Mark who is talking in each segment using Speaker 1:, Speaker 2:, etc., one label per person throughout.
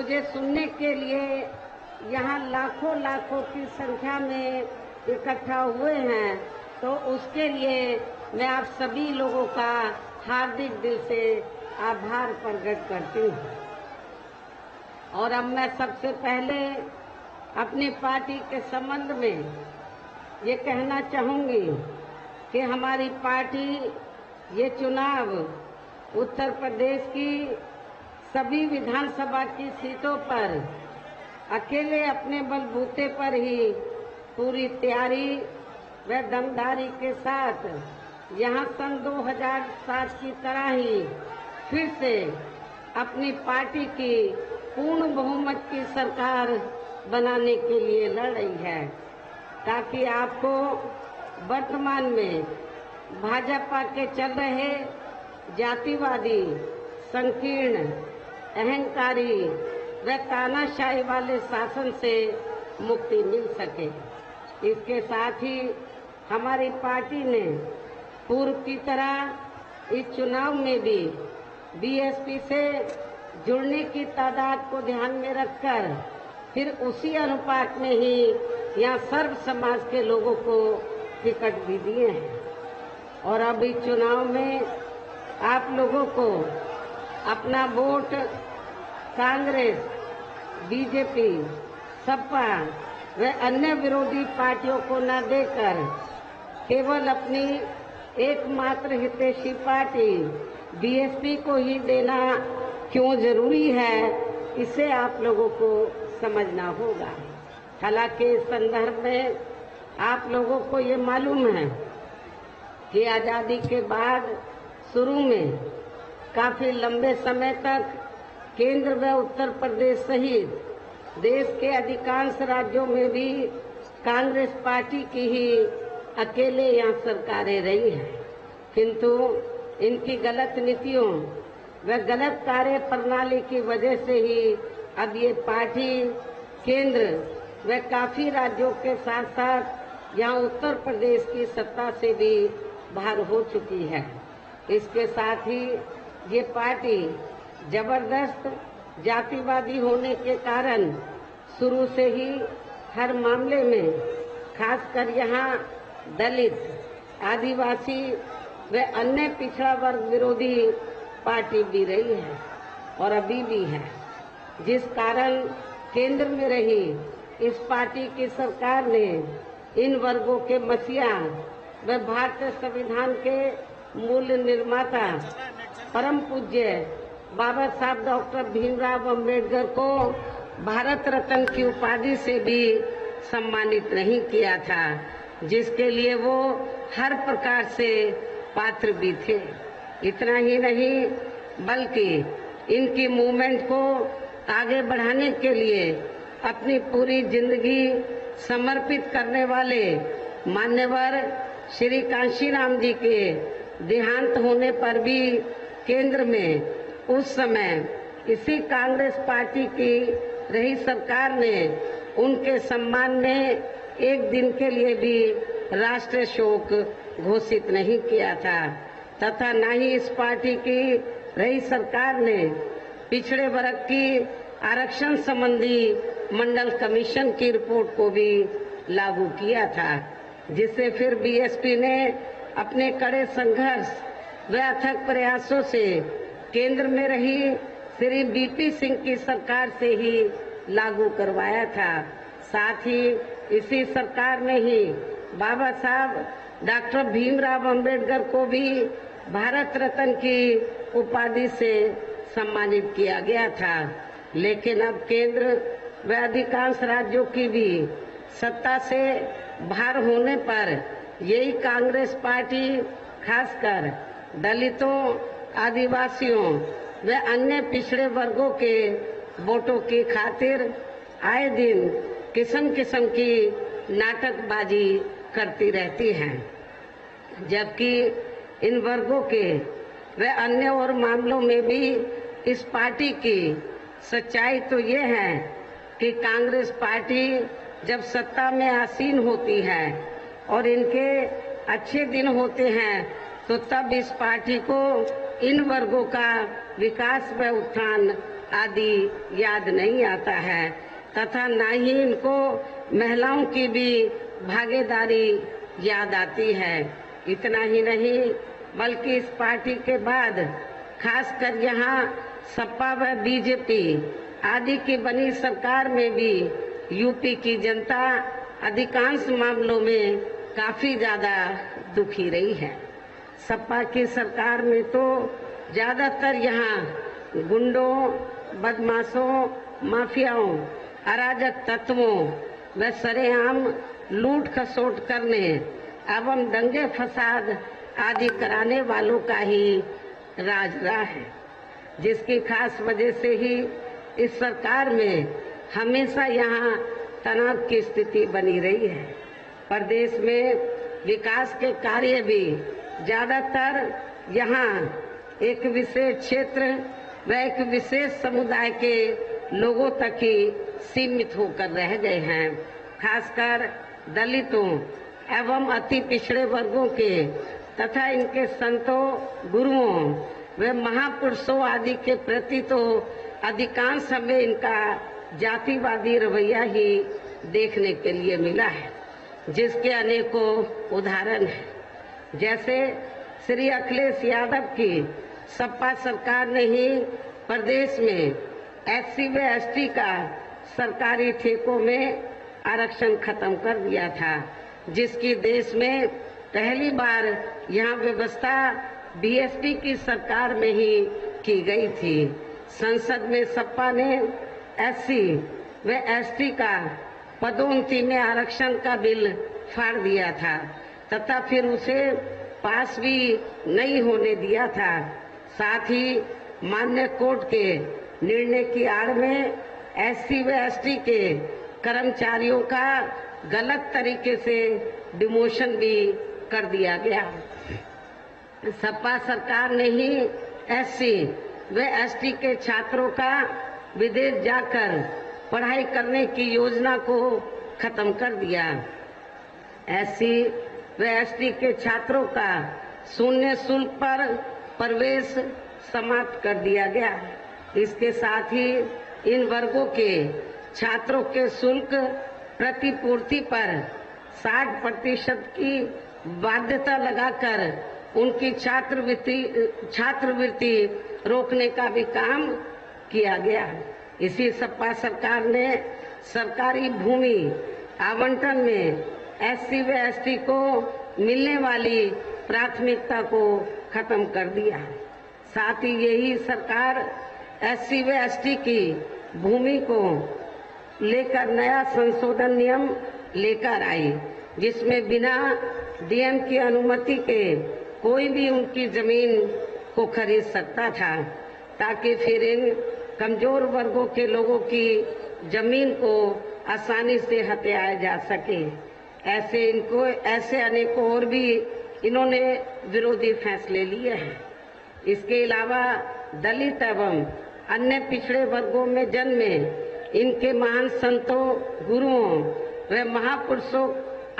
Speaker 1: मुझे सुनने के लिए यहाँ लाखों लाखों की संख्या में इकट्ठा हुए हैं, तो उसके लिए मैं आप सभी लोगों का हार्दिक दिल से आभार प्रकट करती हूँ। और अब मैं सबसे पहले अपनी पार्टी के संबंध में ये कहना चाहूँगी कि हमारी पार्टी ये चुनाव उत्तर प्रदेश की सभी विधानसभा की सीटों पर अकेले अपने बलबूते पर ही पूरी तैयारी व दमदारी के साथ यहाँ सन 2007 की तरह ही फिर से अपनी पार्टी की पूर्ण बहुमत की सरकार बनाने के लिए लड़ रही है, ताकि आपको वर्तमान में भाजपा के चल रहे जातिवादी, संकीर्ण, अहंकारी व तानाशाही वाले शासन से मुक्ति मिल सके। इसके साथ ही हमारी पार्टी ने पूर्व की तरह इस चुनाव में भी बीएसपी से जुड़ने की तादाद को ध्यान में रखकर फिर उसी अनुपात में ही यहाँ सर्व समाज के लोगों को टिकट भी दिए हैं। और अब इस चुनाव में आप लोगों को अपना वोट कांग्रेस, बीजेपी, सपा व अन्य विरोधी पार्टियों को न देकर केवल अपनी एकमात्र हितैषी पार्टी बीएसपी को ही देना क्यों जरूरी है, इसे आप लोगों को समझना होगा। हालांकि इस संदर्भ में आप लोगों को ये मालूम है कि आजादी के बाद शुरू में काफी लंबे समय तक केंद्र व उत्तर प्रदेश सहित देश के अधिकांश राज्यों में भी कांग्रेस पार्टी की ही अकेले यहाँ सरकारें रही हैं, किंतु इनकी गलत नीतियों व गलत कार्य प्रणाली की वजह से ही अब ये पार्टी केंद्र व काफी राज्यों के साथ साथ यहाँ उत्तर प्रदेश की सत्ता से भी बाहर हो चुकी है। इसके साथ ही ये पार्टी जबरदस्त जातिवादी होने के कारण शुरू से ही हर मामले में खासकर यहाँ दलित, आदिवासी व अन्य पिछड़ा वर्ग विरोधी पार्टी भी रही है और अभी भी है, जिस कारण केंद्र में रही इस पार्टी की सरकार ने इन वर्गों के मसीहा व भारतीय संविधान के मूल निर्माता परम पूज्य बाबा साहब डॉक्टर भीमराव अम्बेडकर को भारत रत्न की उपाधि से भी सम्मानित नहीं किया था, जिसके लिए वो हर प्रकार से पात्र भी थे। इतना ही नहीं बल्कि इनकी मूवमेंट को आगे बढ़ाने के लिए अपनी पूरी जिंदगी समर्पित करने वाले मान्यवर श्री कांशीराम जी के देहांत होने पर भी केंद्र में उस समय इसी कांग्रेस पार्टी की रही सरकार ने उनके सम्मान में एक दिन के लिए भी राष्ट्रीय शोक घोषित नहीं किया था, तथा न ही इस पार्टी की रही सरकार ने पिछड़े वर्ग की आरक्षण संबंधी मंडल कमीशन की रिपोर्ट को भी लागू किया था, जिसे फिर बीएसपी ने अपने कड़े संघर्ष व अथक प्रयासों से केंद्र में रही श्री बीपी सिंह की सरकार से ही लागू करवाया था। साथ ही इसी सरकार ने ही बाबा साहब डॉक्टर भीमराव अम्बेडकर को भी भारत रत्न की उपाधि से सम्मानित किया गया था। लेकिन अब केंद्र व अधिकांश राज्यों की भी सत्ता से बाहर होने पर यही कांग्रेस पार्टी खासकर दलितों, आदिवासियों व अन्य पिछड़े वर्गों के वोटों की खातिर आए दिन किस्म किस्म की नाटकबाजी करती रहती हैं, जबकि इन वर्गों के व अन्य और मामलों में भी इस पार्टी की सच्चाई तो ये है कि कांग्रेस पार्टी जब सत्ता में आसीन होती है और इनके अच्छे दिन होते हैं तो तब इस पार्टी को इन वर्गों का विकास व उत्थान आदि याद नहीं आता है तथा न ही इनको महिलाओं की भी भागीदारी याद आती है। इतना ही नहीं बल्कि इस पार्टी के बाद खासकर यहाँ सपा व बीजेपी आदि की बनी सरकार में भी यूपी की जनता अधिकांश मामलों में काफी ज्यादा दुखी रही है। सपा की सरकार में तो ज्यादातर यहाँ गुंडों, बदमाशों, माफियाओं, अराजक तत्वों व सरेआम लूट खसोट करने एवं दंगे फसाद आदि कराने वालों का ही राज रहा है, जिसकी खास वजह से ही इस सरकार में हमेशा यहाँ तनाव की स्थिति बनी रही है। प्रदेश में विकास के कार्य भी ज्यादातर यहाँ एक विशेष क्षेत्र व एक विशेष समुदाय के लोगों तक ही सीमित होकर रह गए हैं। खासकर दलितों एवं अति पिछड़े वर्गों के तथा इनके संतों, गुरुओं व महापुरुषों आदि के प्रति तो अधिकांश हमें इनका जातिवादी रवैया ही देखने के लिए मिला है, जिसके अनेकों उदाहरण हैं। जैसे श्री अखिलेश यादव की सपा सरकार ने ही प्रदेश में SC व ST का सरकारी ठेकों में आरक्षण खत्म कर दिया था, जिसकी देश में पहली बार यहाँ व्यवस्था BSP की सरकार में ही की गई थी। संसद में सपा ने SC व ST का पदोन्नति में आरक्षण का बिल फाड़ दिया था तथा फिर उसे पास भी नहीं होने दिया था। साथ ही माननीय कोर्ट के निर्णय की आड़ में SC व ST के कर्मचारियों का गलत तरीके से डिमोशन भी कर दिया गया। सपा सरकार ने ही SC व ST के छात्रों का विदेश जाकर पढ़ाई करने की योजना को खत्म कर दिया। SC व ST के छात्रों का शून्य शुल्क पर प्रवेश समाप्त कर दिया गया। इसके साथ ही इन वर्गों के छात्रों के शुल्क प्रतिपूर्ति पर 60% की बाध्यता लगाकर उनकी छात्रवृत्ति रोकने का भी काम किया गया। इसी सपा सरकार ने सरकारी भूमि आवंटन में SC व ST को मिलने वाली प्राथमिकता को खत्म कर दिया। साथ ही यही सरकार SC व ST की भूमि को लेकर नया संशोधन नियम लेकर आई, जिसमें बिना DM की अनुमति के कोई भी उनकी जमीन को खरीद सकता था, ताकि फिर इन कमजोर वर्गों के लोगों की जमीन को आसानी से हथियाया जा सके। ऐसे अनेकों और भी इन्होंने विरोधी फैसले लिए हैं। इसके अलावा दलित एवं अन्य पिछड़े वर्गों में जन्मे इनके महान संतों, गुरुओं व महापुरुषों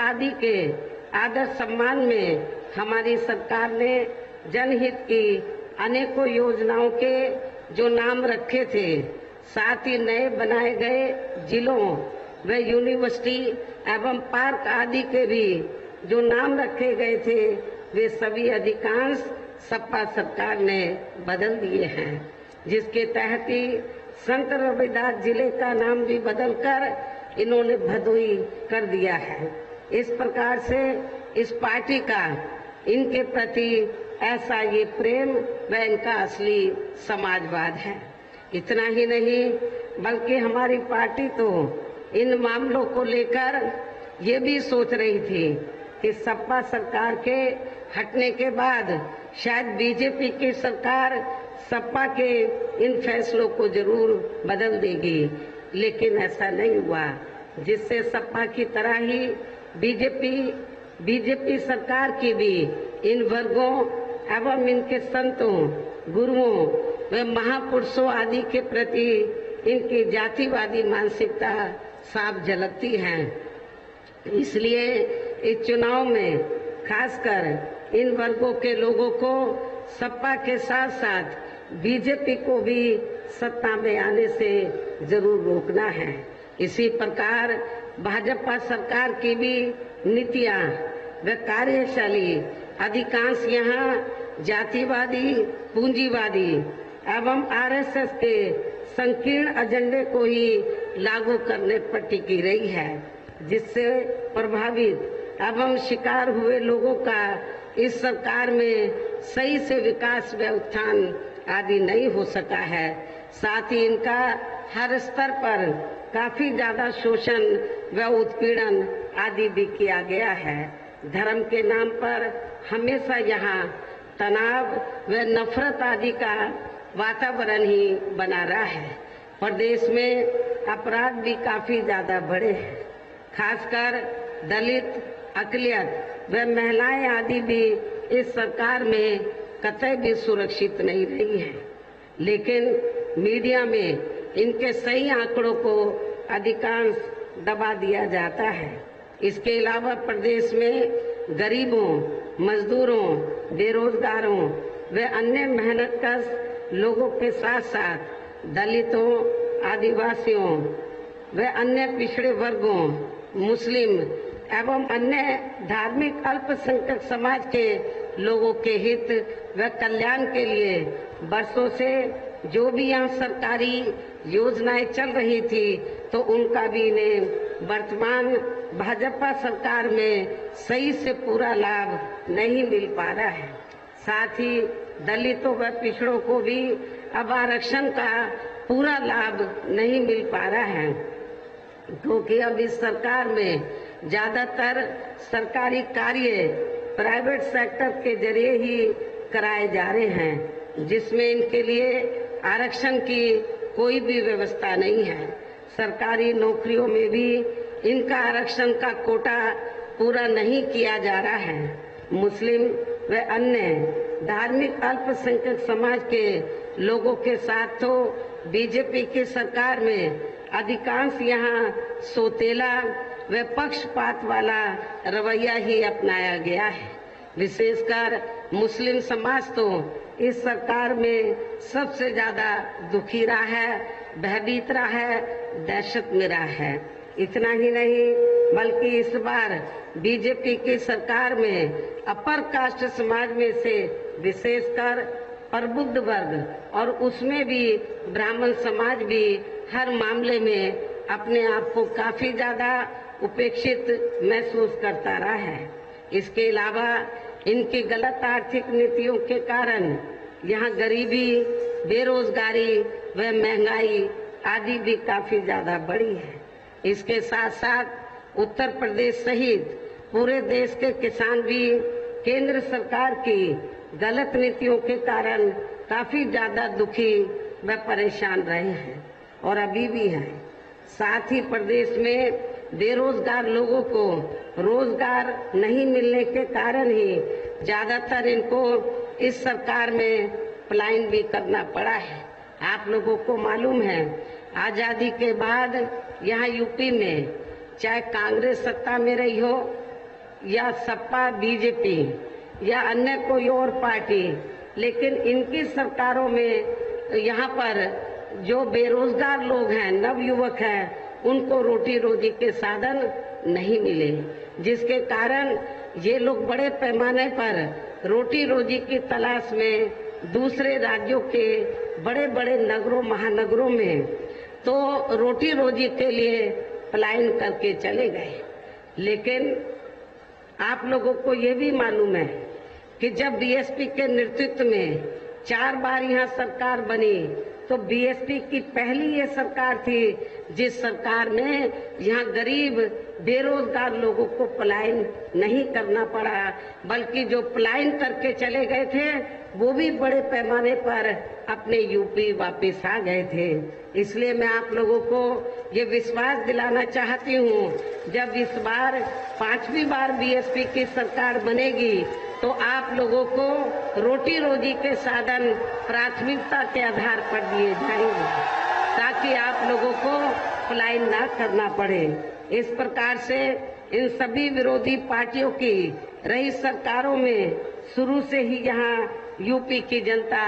Speaker 1: आदि के आदर सम्मान में हमारी सरकार ने जनहित की अनेकों योजनाओं के जो नाम रखे थे, साथ ही नए बनाए गए जिलों व यूनिवर्सिटी एवं पार्क आदि के भी जो नाम रखे गए थे, वे सभी अधिकांश सपा सरकार ने बदल दिए हैं, जिसके तहत ही संत रविदास जिले का नाम भी बदलकर इन्होंने भदोई कर दिया है। इस प्रकार से इस पार्टी का इनके प्रति ऐसा ये प्रेम व इनका असली समाजवाद है। इतना ही नहीं बल्कि हमारी पार्टी तो इन मामलों को लेकर ये भी सोच रही थी कि सपा सरकार के हटने के बाद शायद बीजेपी की सरकार सपा के इन फैसलों को जरूर बदल देगी, लेकिन ऐसा नहीं हुआ, जिससे सपा की तरह ही बीजेपी सरकार की भी इन वर्गों एवं इनके संतों, गुरुओं व महापुरुषों आदि के प्रति इनकी जातिवादी मानसिकता साफ झलकती है। इसलिए इस चुनाव में खासकर इन वर्गों के लोगों को सपा के साथ साथ बीजेपी को भी सत्ता में आने से जरूर रोकना है। इसी प्रकार भाजपा सरकार की भी नीतियां व कार्यशैली अधिकांश यहाँ जातिवादी, पूंजीवादी एवं आरएसएस के संकीर्ण एजेंडे को ही लागू करने पर टिकी रही है, जिससे प्रभावित एवं शिकार हुए लोगों का इस सरकार में सही से विकास व उत्थान आदि नहीं हो सका है। साथ ही इनका हर स्तर पर काफी ज्यादा शोषण व उत्पीड़न आदि भी किया गया है। धर्म के नाम पर हमेशा यहाँ तनाव व नफरत आदि का वातावरण ही बना रहा है। प्रदेश में अपराध भी काफी ज्यादा बढ़े हैं। खासकर दलित, अकलियत व महिलाएं आदि भी इस सरकार में कतई भी सुरक्षित नहीं रही है। लेकिन मीडिया में इनके सही आंकड़ों को अधिकांश दबा दिया जाता है। इसके अलावा प्रदेश में गरीबों, मजदूरों, बेरोजगारों व अन्य मेहनतकश लोगों के साथ साथ दलितों, आदिवासियों व अन्य पिछड़े वर्गों, मुस्लिम एवं अन्य धार्मिक अल्पसंख्यक समाज के लोगों के हित व कल्याण के लिए वर्षों से जो भी यहाँ सरकारी योजनाएं चल रही थी, तो उनका भी इन्हें वर्तमान भाजपा सरकार में सही से पूरा लाभ नहीं मिल पा रहा है। साथ ही दलितों व पिछड़ों को भी अब आरक्षण का पूरा लाभ नहीं मिल पा रहा है, क्योंकि अब इस सरकार में ज्यादातर सरकारी कार्य प्राइवेट सेक्टर के जरिए ही कराए जा रहे हैं, जिसमें इनके लिए आरक्षण की कोई भी व्यवस्था नहीं है। सरकारी नौकरियों में भी इनका आरक्षण का कोटा पूरा नहीं किया जा रहा है। मुस्लिम व अन्य धार्मिक अल्पसंख्यक समाज के लोगों के साथ तो बीजेपी की सरकार में अधिकांश यहाँ सोतेला व पक्षपात वाला रवैया ही अपनाया गया है। विशेषकर मुस्लिम समाज तो इस सरकार में सबसे ज्यादा दुखी रहा है, भयभीत रहा है, दहशत में रहा है। इतना ही नहीं बल्कि इस बार बीजेपी की सरकार में अपर कास्ट समाज में से विशेषकर प्रबुद्ध वर्ग और उसमें भी ब्राह्मण समाज भी हर मामले में अपने आप को काफी ज्यादा उपेक्षित महसूस करता रहा है। इसके अलावा इनकी गलत आर्थिक नीतियों के कारण यहाँ गरीबी, बेरोजगारी व महंगाई आदि भी काफी ज्यादा बढ़ी है। इसके साथ साथ उत्तर प्रदेश सहित पूरे देश के किसान भी केंद्र सरकार की गलत नीतियों के कारण काफी ज्यादा दुखी व परेशान रहे हैं और अभी भी हैं। साथ ही प्रदेश में बेरोजगार लोगों को रोजगार नहीं मिलने के कारण ही ज्यादातर इनको इस सरकार में पलायन भी करना पड़ा है। आप लोगों को मालूम है, आजादी के बाद यहाँ यूपी में चाहे कांग्रेस सत्ता में रही हो या सपा बीजेपी या अन्य कोई और पार्टी, लेकिन इनकी सरकारों में यहाँ पर जो बेरोजगार लोग हैं, नवयुवक हैं, उनको रोटी रोजी के साधन नहीं मिले, जिसके कारण ये लोग बड़े पैमाने पर रोटी रोजी की तलाश में दूसरे राज्यों के बड़े बड़े नगरों, महानगरों में तो रोटी रोजी के लिए पलायन करके चले गए। लेकिन आप लोगों को ये भी मालूम है कि जब बीएसपी के नेतृत्व में 4 बार यहाँ सरकार बनी, तो बीएसपी की पहली ये सरकार थी जिस सरकार में यहाँ गरीब बेरोजगार लोगों को पलायन नहीं करना पड़ा, बल्कि जो पलायन करके चले गए थे वो भी बड़े पैमाने पर अपने यूपी वापस आ गए थे। इसलिए मैं आप लोगों को ये विश्वास दिलाना चाहती हूँ, जब इस बार 5वीं बार बीएसपी की सरकार बनेगी तो आप लोगों को रोटी रोजी के साधन प्राथमिकता के आधार पर दिए जाएंगे, ताकि आप लोगों को पलायन ना करना पड़े। इस प्रकार से इन सभी विरोधी पार्टियों की रही सरकारों में शुरू से ही यहाँ यूपी की जनता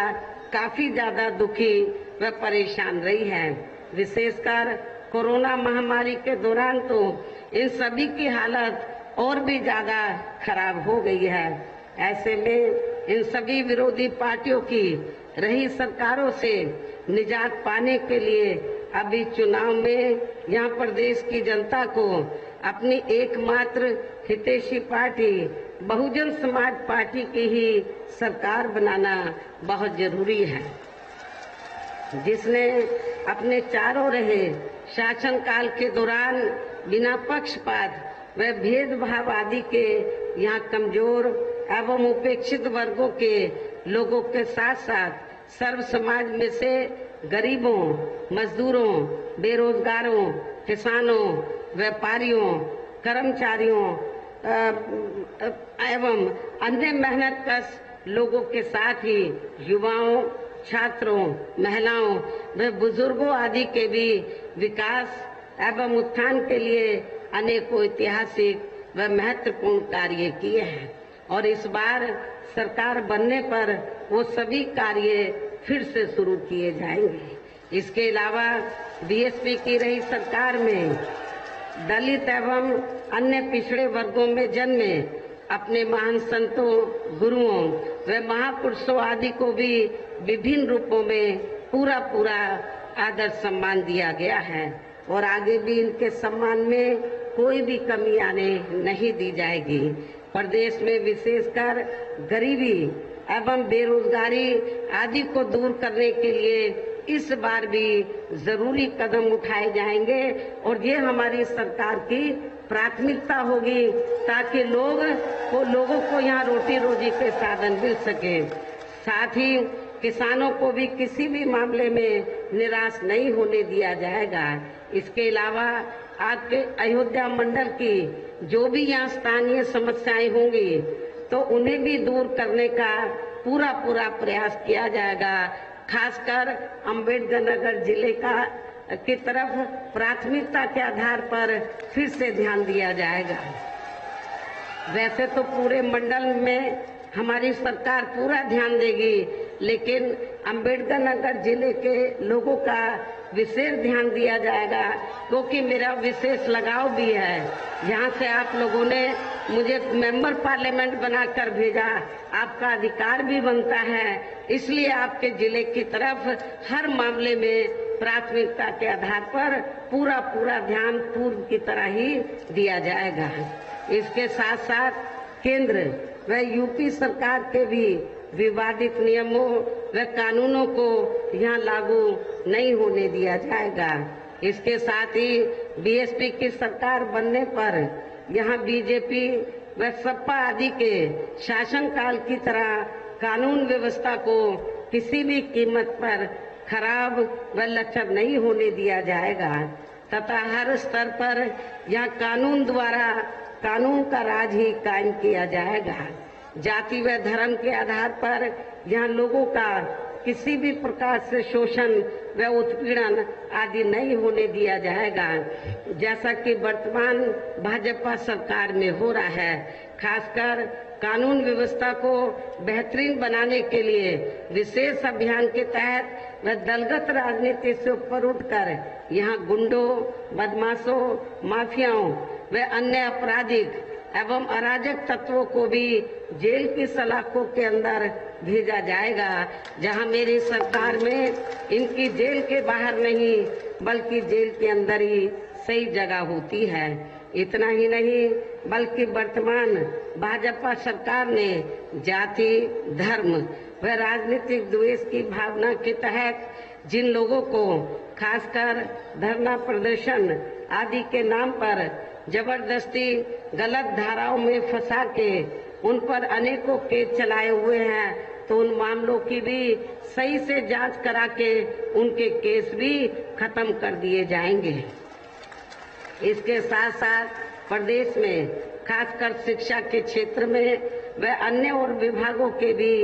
Speaker 1: काफी ज्यादा दुखी वह परेशान रही है। विशेषकर कोरोना महामारी के दौरान तो इन सभी की हालत और भी ज्यादा खराब हो गई है। ऐसे में इन सभी विरोधी पार्टियों की रही सरकारों से निजात पाने के लिए अभी चुनाव में यहाँ प्रदेश की जनता को अपनी एकमात्र हितैषी पार्टी बहुजन समाज पार्टी की ही सरकार बनाना बहुत जरूरी है, जिसने अपने चारों रहे शासनकाल के दौरान बिना पक्षपात व भेदभाव आदि के यहाँ कमजोर एवं उपेक्षित वर्गों के लोगों के साथ साथ सर्व समाज में से गरीबों, मजदूरों, बेरोजगारों, किसानों, व्यापारियों, कर्मचारियों एवं अन्य मेहनतकश लोगों के साथ ही युवाओं, छात्रों, महिलाओं व बुजुर्गों आदि के भी विकास एवं उत्थान के लिए अनेकों ऐतिहासिक व महत्वपूर्ण कार्य किए हैं और इस बार सरकार बनने पर वो सभी कार्य फिर से शुरू किए जाएंगे। इसके अलावा बीएसपी की रही सरकार में दलित एवं अन्य पिछड़े वर्गों में जन्मे अपने महान संतों, गुरुओं व महापुरुषों आदि को भी विभिन्न रूपों में पूरा आदर सम्मान दिया गया है और आगे भी इनके सम्मान में कोई भी कमी आने नहीं दी जाएगी। प्रदेश में विशेषकर गरीबी एवं बेरोजगारी आदि को दूर करने के लिए इस बार भी जरूरी कदम उठाए जाएंगे और ये हमारी सरकार की प्राथमिकता होगी ताकि लोगों को यहाँ रोटी रोजी के साधन मिल सके। साथ ही किसानों को भी किसी भी मामले में निराश नहीं होने दिया जाएगा। इसके अलावा आपके अयोध्या मंडल की जो भी यहाँ स्थानीय समस्याएं होंगी तो उन्हें भी दूर करने का पूरा प्रयास किया जाएगा। खासकर अम्बेडकर नगर जिले की तरफ प्राथमिकता के आधार पर फिर से ध्यान दिया जाएगा। वैसे तो पूरे मंडल में हमारी सरकार पूरा ध्यान देगी, लेकिन अम्बेडकर नगर जिले के लोगों का विशेष ध्यान दिया जाएगा क्योंकि मेरा विशेष लगाव भी है। यहाँ से आप लोगों ने मुझे मेंबर पार्लियामेंट बनाकर भेजा, आपका अधिकार भी बनता है, इसलिए आपके जिले की तरफ हर मामले में प्राथमिकता के आधार पर पूरा ध्यान पूर्व की तरह ही दिया जाएगा। इसके साथ साथ केंद्र व यूपी सरकार के भी विवादित नियमों व कानूनों को यहाँ लागू नहीं होने दिया जाएगा। इसके साथ ही बीएसपी की सरकार बनने पर यहाँ बीजेपी व सपा आदि के शासनकाल की तरह कानून व्यवस्था को किसी भी कीमत पर खराब व लचर नहीं होने दिया जाएगा तथा हर स्तर पर यहाँ कानून द्वारा कानून का राज ही कायम किया जाएगा। जाति व धर्म के आधार पर यहाँ लोगों का किसी भी प्रकार से शोषण व उत्पीड़न आदि नहीं होने दिया जाएगा, जैसा कि वर्तमान भाजपा सरकार में हो रहा है। खासकर कानून व्यवस्था को बेहतरीन बनाने के लिए विशेष अभियान के तहत व दलगत राजनीति से ऊपर उठकर यहाँ गुंडों, बदमाशों, माफियाओं व अन्य आपराधिक एवं अराजक तत्वों को भी जेल की सलाखों के अंदर भेजा जाएगा, जहां मेरी सरकार में इनकी जेल के बाहर नहीं बल्कि जेल के अंदर ही सही जगह होती है। इतना ही नहीं बल्कि वर्तमान भाजपा सरकार ने जाति, धर्म व राजनीतिक द्वेष की भावना के तहत जिन लोगों को खासकर धरना प्रदर्शन आदि के नाम पर जबरदस्ती गलत धाराओं में फंसा के उन पर अनेकों केस चलाए हुए हैं, तो उन मामलों की भी सही से जांच करा के उनके केस भी खत्म कर दिए जाएंगे। इसके साथ साथ प्रदेश में खासकर शिक्षा के क्षेत्र में व अन्य और विभागों के भी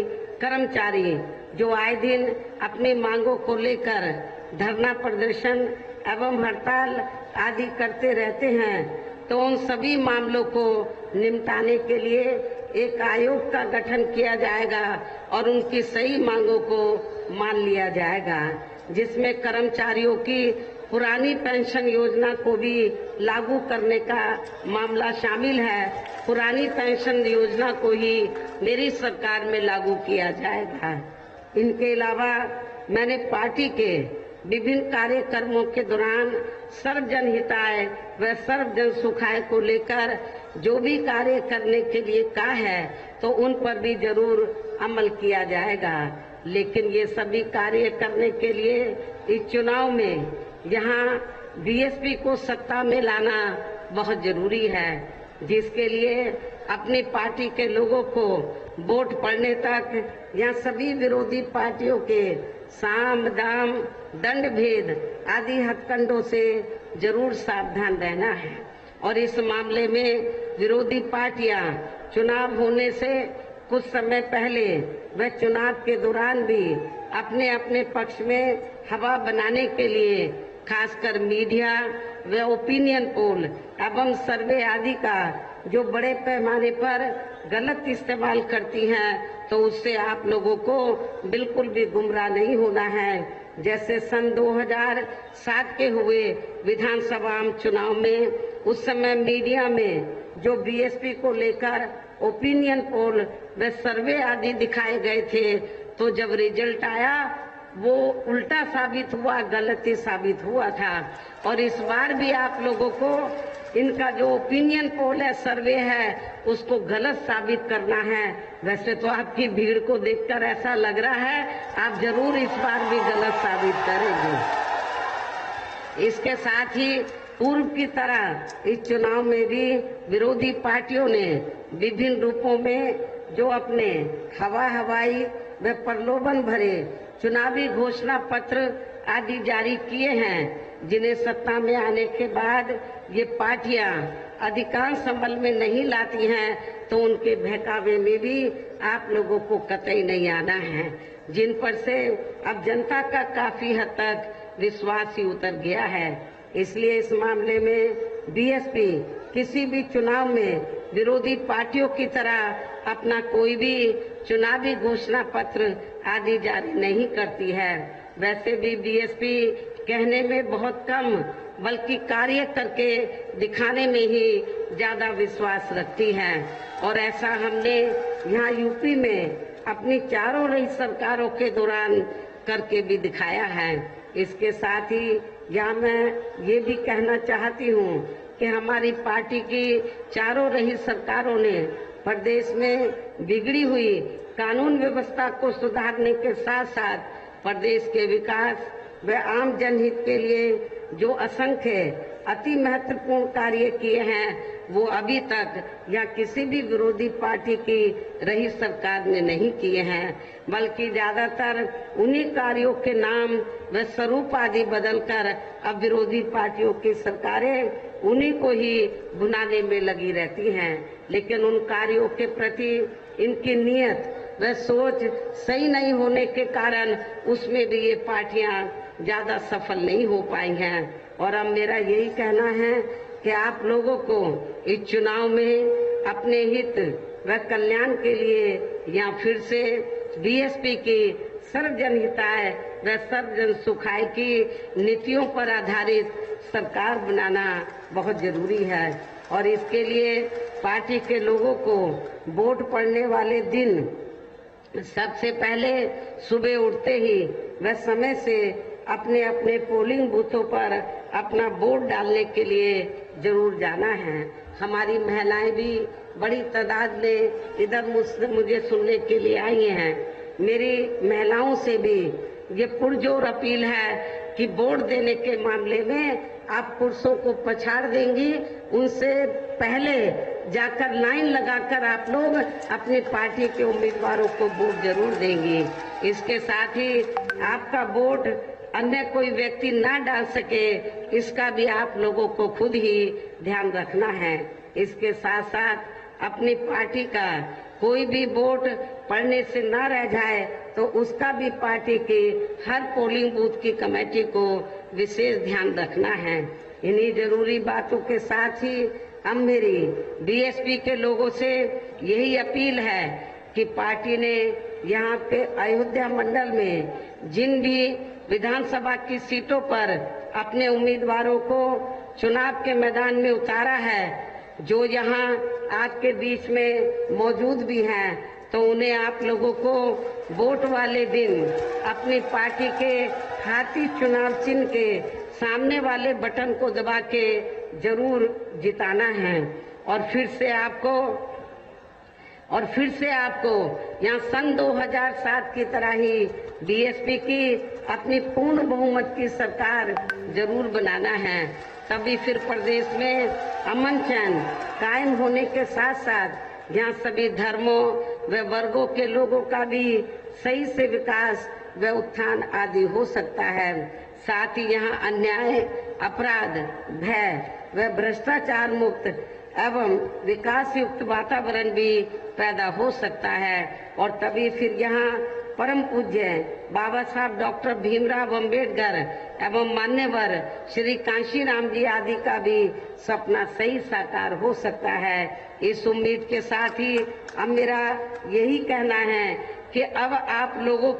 Speaker 1: कर्मचारी जो आए दिन अपनी मांगों को लेकर धरना प्रदर्शन एवं हड़ताल आदि करते रहते हैं, तो उन सभी मामलों को निपटाने के लिए एक आयोग का गठन किया जाएगा और उनकी सही मांगों को मान लिया जाएगा। जिसमें कर्मचारियों की पुरानी पेंशन योजना को भी लागू करने का मामला शामिल है। पुरानी पेंशन योजना को ही मेरी सरकार में लागू किया जाएगा। इनके अलावा मैंने पार्टी के विभिन्न कार्यक्रमों के दौरान सर्वजन हिताय व सर्वजन सुखाय को लेकर जो भी कार्य करने के लिए कहा है तो उन पर भी जरूर अमल किया जाएगा। लेकिन ये सभी कार्य करने के लिए इस चुनाव में यहाँ बीएसपी को सत्ता में लाना बहुत जरूरी है, जिसके लिए अपनी पार्टी के लोगों को वोट पड़ने तक यहाँ सभी विरोधी पार्टियों के साम दाम दंड भेद आदि हथकंडों से जरूर सावधान रहना है। और इस मामले में विरोधी पार्टियां चुनाव होने से कुछ समय पहले व चुनाव के दौरान भी अपने अपने पक्ष में हवा बनाने के लिए खासकर मीडिया व ओपिनियन पोल एवं सर्वे आदि का जो बड़े पैमाने पर गलत इस्तेमाल करती हैं, तो उससे आप लोगों को बिल्कुल भी गुमराह नहीं होना है। जैसे सन 2007 के हुए विधानसभा चुनाव में उस समय मीडिया में जो बीएसपी को लेकर ओपिनियन पोल व सर्वे आदि दिखाए गए थे, तो जब रिजल्ट आया वो उल्टा साबित हुआ, गलती साबित हुआ था। और इस बार भी आप लोगों को इनका जो ओपिनियन पोल है, सर्वे है, उसको गलत साबित करना है। वैसे तो आपकी भीड़ को देखकर ऐसा लग रहा है आप जरूर इस बार भी गलत साबित करेंगे। इसके साथ ही पूर्व की तरह इस चुनाव में भी विरोधी पार्टियों ने विभिन्न रूपों में जो अपने हवाई व प्रलोभन भरे चुनावी घोषणा पत्र आदि जारी किए हैं, जिन्हें सत्ता में आने के बाद ये पार्टियां अधिकांश अमल में नहीं लाती हैं, तो उनके बहकावे में भी आप लोगों को कतई नहीं आना है, जिन पर से अब जनता का काफी हद तक विश्वास ही उतर गया है। इसलिए इस मामले में बीएसपी किसी भी चुनाव में विरोधी पार्टियों की तरह अपना कोई भी चुनावी घोषणा पत्र आदि जारी नहीं करती है। वैसे भी बीएसपी कहने में बहुत कम बल्कि कार्य करके दिखाने में ही ज्यादा विश्वास रखती है। और ऐसा हमने यहाँ यूपी में अपनी चारों रही सरकारों के दौरान करके भी दिखाया है। इसके साथ ही यहाँ मैं ये भी कहना चाहती हूँ कि हमारी पार्टी की चारों रही सरकारों ने प्रदेश में बिगड़ी हुई कानून व्यवस्था को सुधारने के साथ साथ प्रदेश के विकास व आम जनहित के लिए जो असंख्य अति महत्वपूर्ण कार्य किए हैं, वो अभी तक या किसी भी विरोधी पार्टी की रही सरकार ने नहीं किए हैं, बल्कि ज्यादातर उन्हीं कार्यों के नाम व स्वरूप आदि बदलकर अब विरोधी पार्टियों की सरकारें उन्हीं को ही भुनाने में लगी रहती हैं। लेकिन उन कार्यों के प्रति इनकी नियत व सोच सही नहीं होने के कारण उसमें भी ये पार्टियां ज्यादा सफल नहीं हो पाई हैं। और अब मेरा यही कहना है कि आप लोगों को इस चुनाव में अपने हित व कल्याण के लिए या फिर से बीएसपी की सर्वजन हिताय व सर्वजन सुखाय की नीतियों पर आधारित सरकार बनाना बहुत जरूरी है। और इसके लिए पार्टी के लोगों को वोट पड़ने वाले दिन सबसे पहले सुबह उठते ही व समय से अपने अपने पोलिंग बूथों पर अपना वोट डालने के लिए जरूर जाना है। हमारी महिलाएं भी बड़ी तादाद में इधर मुझे सुनने के लिए आई हैं। मेरी महिलाओं से भी ये पुरजोर अपील है कि वोट देने के मामले में आप पुरुषों को पछाड़ देंगी, उनसे पहले जाकर लाइन लगाकर आप लोग अपनी पार्टी के उम्मीदवारों को वोट जरूर देंगी। इसके साथ ही आपका वोट अन्य कोई व्यक्ति ना डाल सके, इसका भी आप लोगों को खुद ही ध्यान रखना है। इसके साथ साथ अपनी पार्टी का कोई भी वोट पड़ने से ना रह जाए, तो उसका भी पार्टी की हर पोलिंग बूथ की कमेटी को विशेष ध्यान रखना है। इन्हीं जरूरी बातों के साथ ही अब मेरी बीएसपी के लोगों से यही अपील है कि पार्टी ने यहाँ पे अयोध्या मंडल में जिन भी विधानसभा की सीटों पर अपने उम्मीदवारों को चुनाव के मैदान में उतारा है, जो यहाँ आपके बीच में मौजूद भी हैं, तो उन्हें आप लोगों को वोट वाले दिन अपनी पार्टी के हाथी चुनाव चिन्ह के सामने वाले बटन को दबा के जरूर जिताना है। और फिर से आपको यहाँ सन 2007 की तरह ही बीएसपी की अपनी पूर्ण बहुमत की सरकार जरूर बनाना है। तभी फिर प्रदेश में अमन चैन कायम होने के साथ साथ यहाँ सभी धर्मों व वर्गों के लोगों का भी सही से विकास व उत्थान आदि हो सकता है। साथ ही यहाँ अन्याय, अपराध, भय व भ्रष्टाचार मुक्त एवं विकास युक्त वातावरण भी पैदा हो सकता है। और तभी फिर यहाँ परम पूज्य बाबा साहब डॉक्टर भीमराव अंबेडकर एवं मान्यवर श्री कांशीराम जी आदि का भी सपना सही साकार हो सकता है। इस उम्मीद के साथ ही अब मेरा यही कहना है कि अब आप लोगों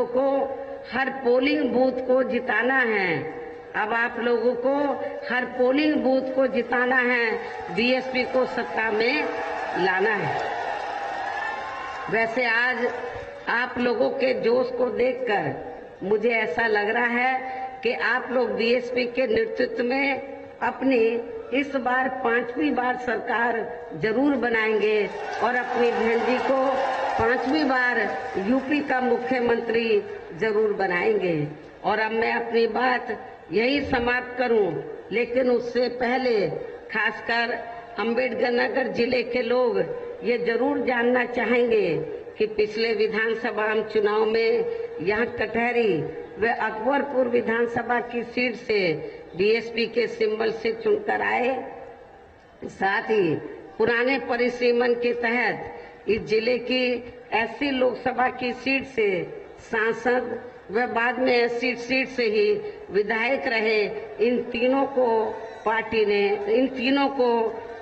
Speaker 1: को हर पोलिंग बूथ को जिताना है। अब आप लोगों को हर पोलिंग बूथ को जिताना है, बीएसपी को सत्ता में लाना है। वैसे आज आप लोगों के जोश को देखकर मुझे ऐसा लग रहा है कि आप लोग बीएसपी के नेतृत्व में अपनी इस बार 5वीं बार सरकार जरूर बनाएंगे और अपनी बहन जी को 5वीं बार यूपी का मुख्यमंत्री जरूर बनाएंगे। और अब मैं अपनी बात यही समाप्त करूं, लेकिन उससे पहले खासकर अम्बेडकर नगर जिले के लोग ये जरूर जानना चाहेंगे कि पिछले विधानसभा चुनाव में यहाँ कटहरी व अकबरपुर विधानसभा की सीट से बीएसपी के सिंबल से चुनकर आए। साथ ही पुराने परिसीमन के तहत इस जिले की एससी लोकसभा की सीट से सांसद व बाद में एससी सीट से ही विधायक रहे। इन तीनों को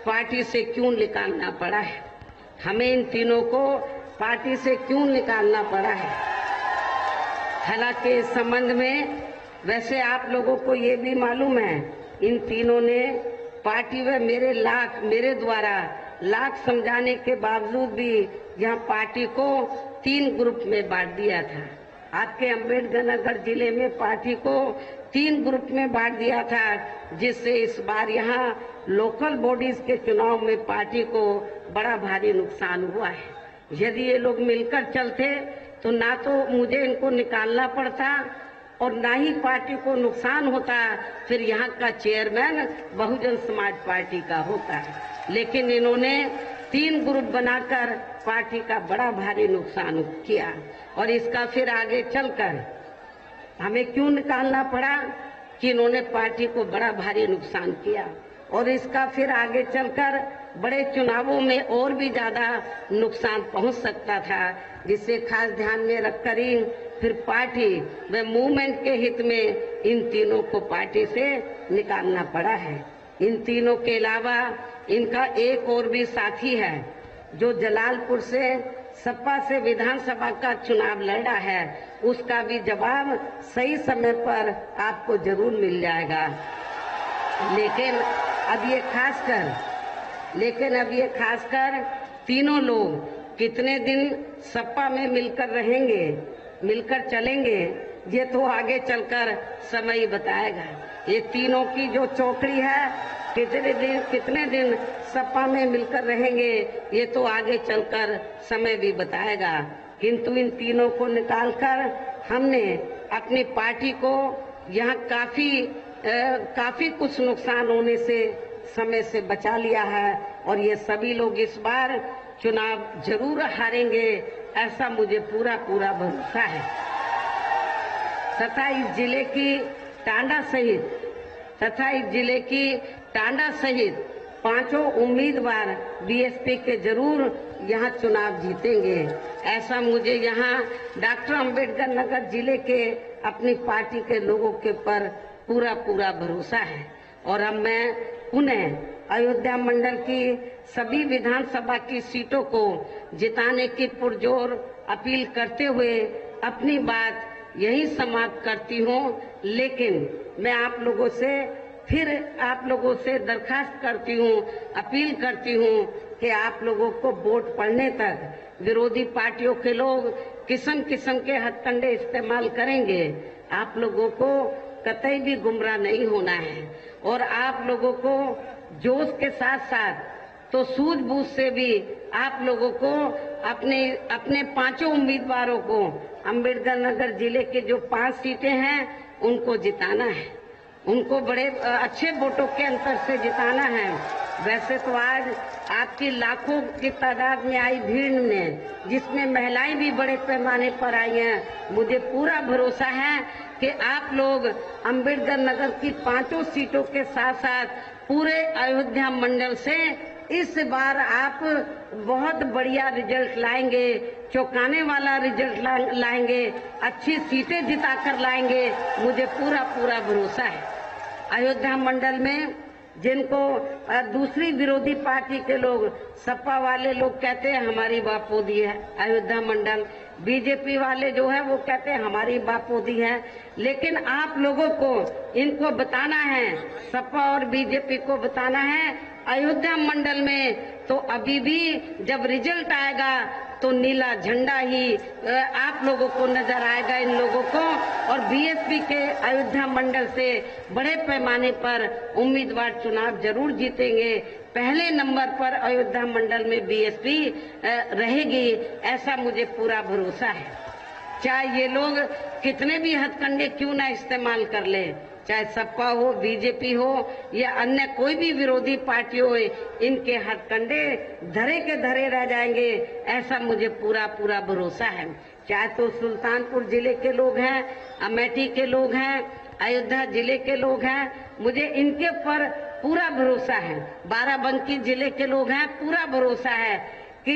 Speaker 1: पार्टी से क्यों निकालना पड़ा है? हमें इन तीनों को पार्टी से क्यों निकालना पड़ा है? हालांकि इस संबंध में वैसे आप लोगों को ये भी मालूम है, इन तीनों ने पार्टी व मेरे द्वारा लाख समझाने के बावजूद भी यहाँ पार्टी को 3 ग्रुप में बांट दिया था। आपके अम्बेडकर नगर जिले में पार्टी को 3 ग्रुप में बांट दिया था, जिससे इस बार यहाँ लोकल बॉडीज के चुनाव में पार्टी को बड़ा भारी नुकसान हुआ है। यदि ये लोग मिलकर चलते तो ना तो मुझे इनको निकालना पड़ता और ना ही पार्टी को नुकसान होता, फिर यहाँ का चेयरमैन बहुजन समाज पार्टी का होता है। लेकिन इन्होंने 3 ग्रुप बनाकर पार्टी का बड़ा भारी नुकसान किया और इसका फिर आगे चलकर हमें क्यों निकालना पड़ा कि इन्होंने पार्टी को बड़ा भारी नुकसान किया और इसका फिर आगे चलकर बड़े चुनावों में और भी ज्यादा नुकसान पहुंच सकता था, जिसे खास ध्यान में रखकर ही फिर पार्टी व मूवमेंट के हित में इन तीनों को पार्टी से निकालना पड़ा है। इन तीनों के अलावा इनका एक और भी साथी है जो जलालपुर से सपा से विधानसभा का चुनाव लड़ा है, उसका भी जवाब सही समय पर आपको जरूर मिल जाएगा। लेकिन अब ये खासकर तीनों लोग कितने दिन सपा में मिलकर चलेंगे, ये तो आगे चलकर समय ही बताएगा। ये तीनों की जो चौकड़ी है कितने दिन सपा में मिलकर रहेंगे, ये तो आगे चलकर समय भी बताएगा। किंतु इन तीनों को निकालकर हमने अपनी पार्टी को यहाँ काफी कुछ नुकसान होने से समय से बचा लिया है और ये सभी लोग इस बार चुनाव जरूर हारेंगे, ऐसा मुझे पूरा भरोसा है। तथा इस जिले की टांडा सहित 5 उम्मीदवार बीएसपी के जरूर यहाँ चुनाव जीतेंगे, ऐसा मुझे यहाँ डॉक्टर अंबेडकर नगर जिले के अपनी पार्टी के लोगों के पर पूरा भरोसा है। और अब मैं उन्हें अयोध्या मंडल की सभी विधानसभा की सीटों को जिताने की पुरजोर अपील करते हुए अपनी बात यही समाप्त करती हूँ। लेकिन मैं आप लोगों से दरखास्त करती हूँ, अपील करती हूँ कि आप लोगों को वोट पड़ने तक विरोधी पार्टियों के लोग किस्म किस्म के हथकंडे इस्तेमाल करेंगे। आप लोगों को कतई भी गुमराह नहीं होना है और आप लोगों को जोश के साथ साथ तो सूझबूझ से भी आप लोगों को अपने पांचों उम्मीदवारों को अम्बेडकर नगर जिले के जो 5 सीटें हैं उनको जिताना है, उनको बड़े अच्छे वोटों के अंतर से जिताना है। वैसे तो आज आपकी लाखों की तादाद में आई भीड़ में, जिसमें महिलाएं भी बड़े पैमाने पर आई हैं, मुझे पूरा भरोसा है कि आप लोग अम्बेडकर नगर की 5 सीटों के साथ साथ पूरे अयोध्या मंडल से इस बार आप बहुत बढ़िया रिजल्ट लाएंगे, चौंकाने वाला रिजल्ट लाएंगे, अच्छी सीटें जिताकर लाएंगे, मुझे पूरा भरोसा है। अयोध्या मंडल में जिनको दूसरी विरोधी पार्टी के लोग, सपा वाले लोग कहते हैं हमारी बापोदी है अयोध्या मंडल, बीजेपी वाले जो है वो कहते हैं हमारी बापोदी है, लेकिन आप लोगों को इनको बताना है, सपा और बीजेपी को बताना है अयोध्या मंडल में तो अभी भी जब रिजल्ट आएगा तो नीला झंडा ही आप लोगों को नजर आएगा इन लोगों को, और बीएसपी के अयोध्या मंडल से बड़े पैमाने पर उम्मीदवार चुनाव जरूर जीतेंगे। पहले नंबर पर अयोध्या मंडल में बीएसपी रहेगी, ऐसा मुझे पूरा भरोसा है। चाहे ये लोग कितने भी हथकंडे क्यों ना इस्तेमाल कर ले, चाहे सपा हो, बीजेपी हो या अन्य कोई भी विरोधी पार्टी हो, इनके हथकंडे धरे के धरे रह जाएंगे, ऐसा मुझे पूरा भरोसा है। चाहे तो सुल्तानपुर जिले के लोग हैं, अमेठी के लोग हैं, अयोध्या जिले के लोग हैं, मुझे इनके पर पूरा भरोसा है। बाराबंकी जिले के लोग हैं, पूरा भरोसा है कि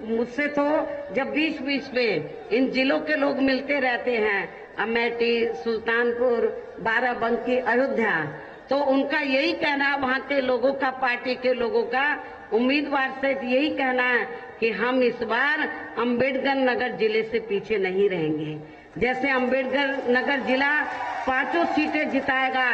Speaker 1: मुझसे तो जब बीच में इन जिलों के लोग मिलते रहते हैं, अमेठी, सुल्तानपुर, बाराबंकी, अयोध्या, तो उनका यही कहना, वहाँ के लोगों का, पार्टी के लोगों का, उम्मीदवार से यही कहना है कि हम इस बार अम्बेडकर नगर जिले से पीछे नहीं रहेंगे। जैसे अम्बेडकर नगर जिला 5 सीटें जिताएगा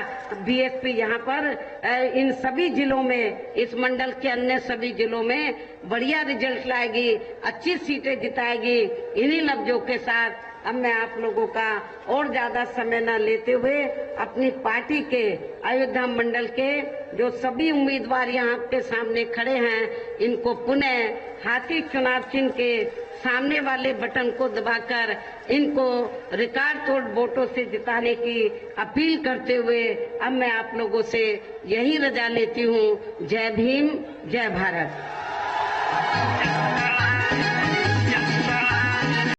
Speaker 1: बीएसपी, यहाँ पर इन सभी जिलों में, इस मंडल के अन्य सभी जिलों में बढ़िया रिजल्ट लाएगी, अच्छी सीटें जिताएगी। इन्हीं लफ्जों के साथ अब मैं आप लोगों का और ज्यादा समय न लेते हुए अपनी पार्टी के अयोध्या मंडल के जो सभी उम्मीदवार यहाँ के सामने खड़े हैं, इनको पुनः हाथी चुनाव चिन्ह के सामने वाले बटन को दबाकर इनको रिकॉर्ड तोड़ वोटों से जिताने की अपील करते हुए अब मैं आप लोगों से यही रजा लेती हूँ। जय भीम, जय भारत।